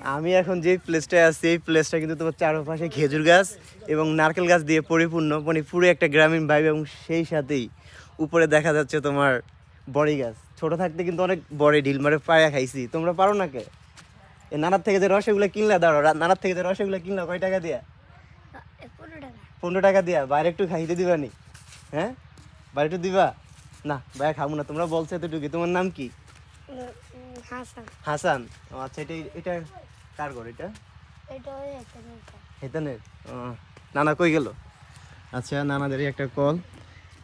আমি এখন যে প্লেসটায় আছি এই প্লেসটা কিন্তু তোমার চারপাশে খেজুর গাছ এবং নারকেল গাছ দিয়ে পরিপূর্ণ, মানে পুরো একটা গ্রামীণ ভাইব, এবং সেই সাথেই উপরে দেখা যাচ্ছে তোমার বড়ি গাছ। ছোট থাকতে কিন্তু অনেক বড় ঢিল মারে পায়া খাইছি, তোমরা পারো না কে? এই নানার থেকে যে রসগুলো কিনলা, দাঁড়ো, নানার থেকে যে রসগুলো কিনলা কয় টাকা দিয়া? 15 টাকা দিয়া। বাইরে একটু খাইতে দিবা নি? হ্যাঁ, বাইরে একটু দিবা না? ভাইয়া খাবো না, তোমরা বলছো এতটুকু। তোমার নাম কি? হাসান। ও আচ্ছা, এটা কার ঘর? এটা হেতানের। নানা কই গেল? আচ্ছা, নানাদেরই একটা কল,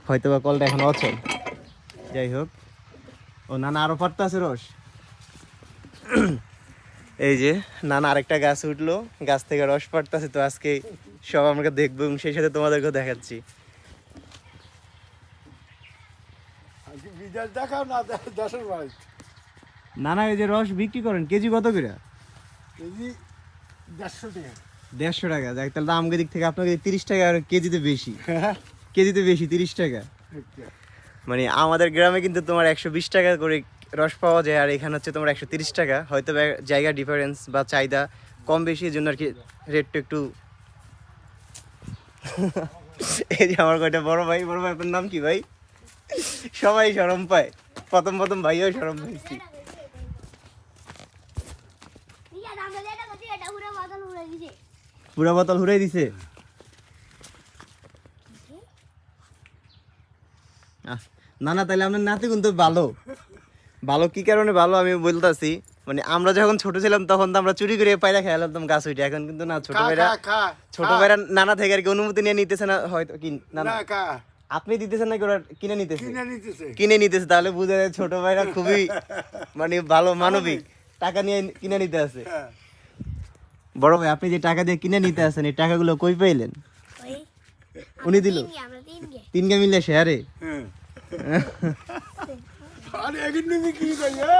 হয়তো বা কলটা এখন অচল। যাই হোক, ও নানা আরো পারতে আছে রস। এই যে নানা আরেকটা গাছ উঠলো, গাছ থেকে রস পাড়তেছে। তো আজকে সব আমরা দেখবো এবং সেই সাথে তোমাদেরকেও দেখাচ্ছি। নানা এই যে রস বিক্রি করেন কেজি কত করে? কেজি 150 টাকা। 150 টাকা। যাই, তাহলে আমাদের দিক থেকে আপনাকে 30 টাকা আর কেজিতে বেশি। কেজিতে বেশি 30 টাকা। মানে আমাদের গ্রামে কিন্তু তোমার 120 টাকা করে রস পাওয়া যায়, আর এখানে হচ্ছে তোমার 130 টাকা। হয়তো জায়গা ডিফারেন্স বা চাহিদা কম বেশি, এই জন্য আর কি রেটটা একটু। এই যে আমার কয়টা বড় ভাই, বড় ভাই আপনার নাম কি ভাই? সবাই শরম পায়, প্রথম প্রথম ভাইও শরম পাইছি। পুরা বোতল হুড়াই দিছে। না না, তাহলে আপনার নাতি কিন্তু ভালো। ভালো কি কারণে ভালো আমি বলতেছি, মানে আমরা যখন ছোট ছিলাম তখন তো আমরা চুরি করে পায়রা খেলাম গাছ উঠে। এখন কিন্তু না, ছোট ভাইরা নানা থেকে আর কি অনুমতি নিয়ে নিতেছে না হয়তো। কি না, আপনি দিতেছেন নাকি ওরা কিনে নিতেছে? কিনে নিতেছে। তাহলে বুঝা যায় ছোট ভাইরা খুবই মানে ভালো, মানবিক, টাকা নিয়ে কিনে নিতে আছে। বড় ভাই, আপনি যে টাকা দিয়ে কিনে নিতে আসেন, এই টাকাগুলো কই পাইলেন? উনি দিল? 3 গে মিলে শেয়ারে? আরে একদিন কি কইয়া